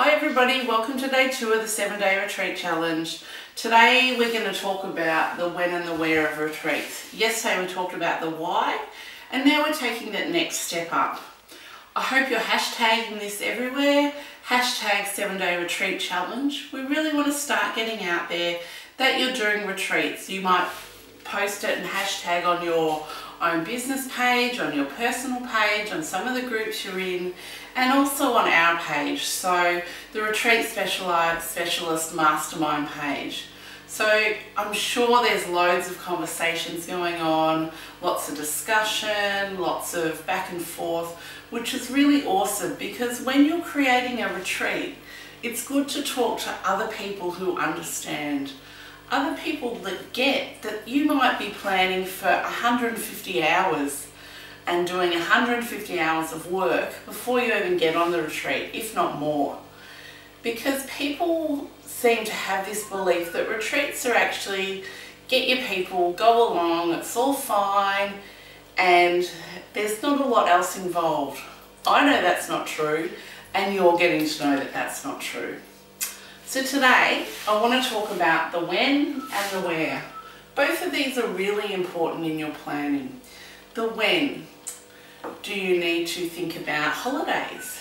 Hi everybody, welcome to day 2 of the 7-day retreat challenge. Today we're going to talk about the when and the where of retreats. Yesterday we talked about the why, and now we're taking that next step up. I hope you're hashtagging this everywhere, hashtag 7-day retreat challenge. We really want to start getting out there that you're doing retreats. You might post it and hashtag on your own business page, on your personal page, on some of the groups you're in, and also on our page, so the Retreat Specialist Mastermind page. So I'm sure there's loads of conversations going on, lots of discussion, lots of back and forth, which is really awesome, because when you're creating a retreat, it's good to talk to other people who understand. Other people that get that you might be planning for 150 hours and doing 150 hours of work before you even get on the retreat, if not more. Because people seem to have this belief that retreats are actually get your people, go along, it's all fine, and there's not a lot else involved. I know that's not true, and you're getting to know that that's not true. So today, I want to talk about the when and the where. Both of these are really important in your planning. The when. Do you need to think about holidays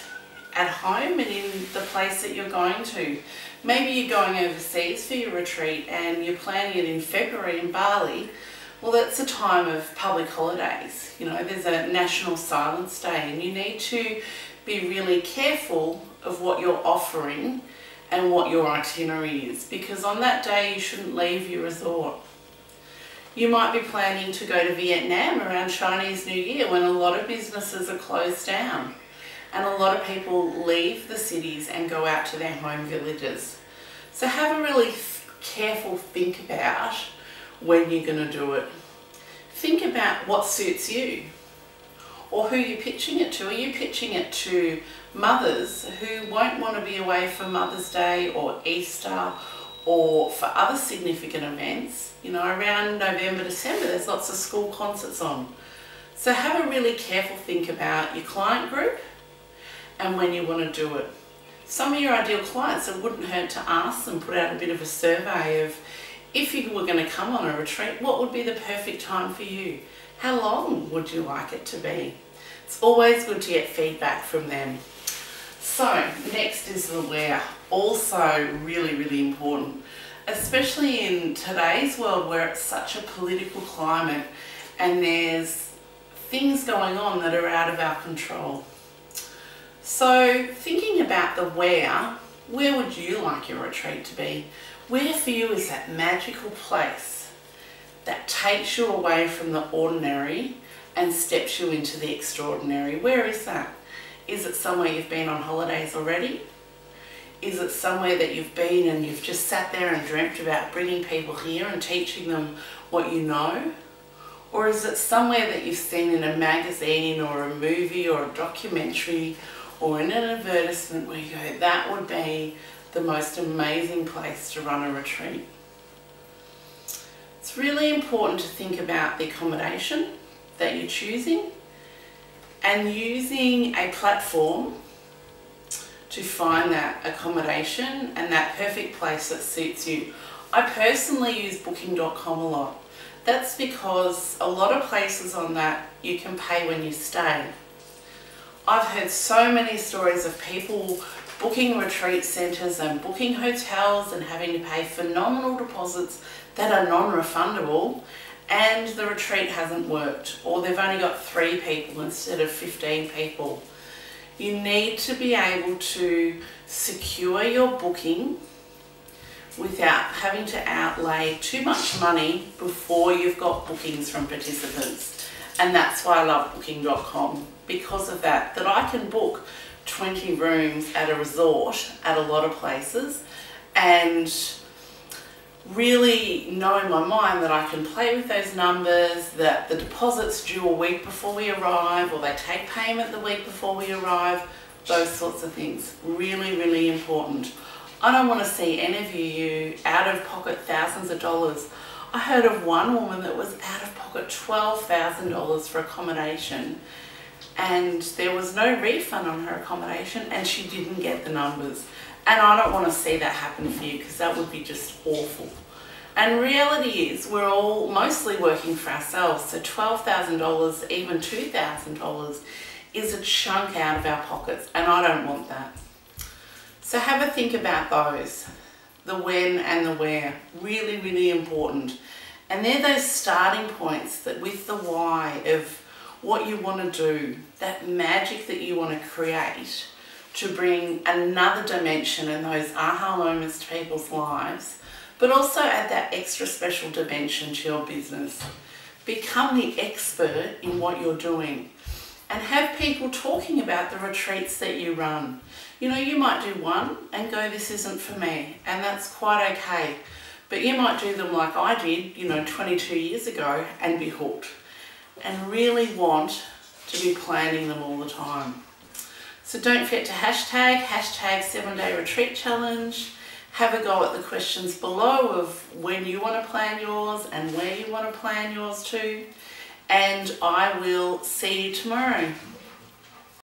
at home and in the place that you're going to? Maybe you're going overseas for your retreat and you're planning it in February in Bali. Well, that's a time of public holidays. You know, there's a National Silence Day, and you need to be really careful of what you're offering and what your itinerary is, because on that day you shouldn't leave your resort. You might be planning to go to Vietnam around Chinese New Year when a lot of businesses are closed down and a lot of people leave the cities and go out to their home villages. So have a really careful think about when you're going to do it. Think about what suits you, or who you're pitching it to. Are you pitching it to mothers who won't want to be away for Mother's Day or Easter or for other significant events? You know, around November, December, there's lots of school concerts on. So have a really careful think about your client group and when you want to do it. Some of your ideal clients, it wouldn't hurt to ask them, put out a bit of a survey of, if you were going to come on a retreat, what would be the perfect time for you? How long would you like it to be? It's always good to get feedback from them. So next is the where. Also really, really important, especially in today's world where it's such a political climate and there's things going on that are out of our control. So thinking about the where would you like your retreat to be? Where for you is that magical place that takes you away from the ordinary and steps you into the extraordinary? Where is that? Is it somewhere you've been on holidays already? Is it somewhere that you've been and you've just sat there and dreamt about bringing people here and teaching them what you know? Or is it somewhere that you've seen in a magazine or a movie or a documentary or in an advertisement where you go, that would be the most amazing place to run a retreat? It's really important to think about the accommodation that you're choosing and using a platform to find that accommodation and that perfect place that suits you. I personally use booking.com a lot. That's because a lot of places on that you can pay when you stay. I've heard so many stories of people booking retreat centres and booking hotels and having to pay phenomenal deposits that are non-refundable, and the retreat hasn't worked, or they've only got 3 people instead of 15 people. You need to be able to secure your booking without having to outlay too much money before you've got bookings from participants. And that's why I love booking.com, because of that I can book 20 rooms at a resort at a lot of places and really know in my mind that I can play with those numbers, that the deposit's due a week before we arrive, or they take payment the week before we arrive, those sorts of things. Really, really important. I don't want to see any of you out of pocket thousands of dollars. I heard of one woman that was out of pocket $12,000 for accommodation, and there was no refund on her accommodation, and she didn't get the numbers. And I don't want to see that happen for you, because that would be just awful. And reality is we're all mostly working for ourselves, so $12,000, even $2,000 is a chunk out of our pockets, and I don't want that. So have a think about those, the when and the where, really, really important. And they're those starting points that with the why of what you want to do, that magic that you want to create to bring another dimension and those aha moments to people's lives, but also add that extra special dimension to your business. Become the expert in what you're doing and have people talking about the retreats that you run. You know, you might do one and go, this isn't for me, and that's quite okay. But you might do them like I did, 22 years ago, and be hooked. And really want to be planning them all the time. So don't forget to hashtag 7-day retreat challenge. Have a go at the questions below of when you want to plan yours and where you want to plan yours to. And I will see you tomorrow.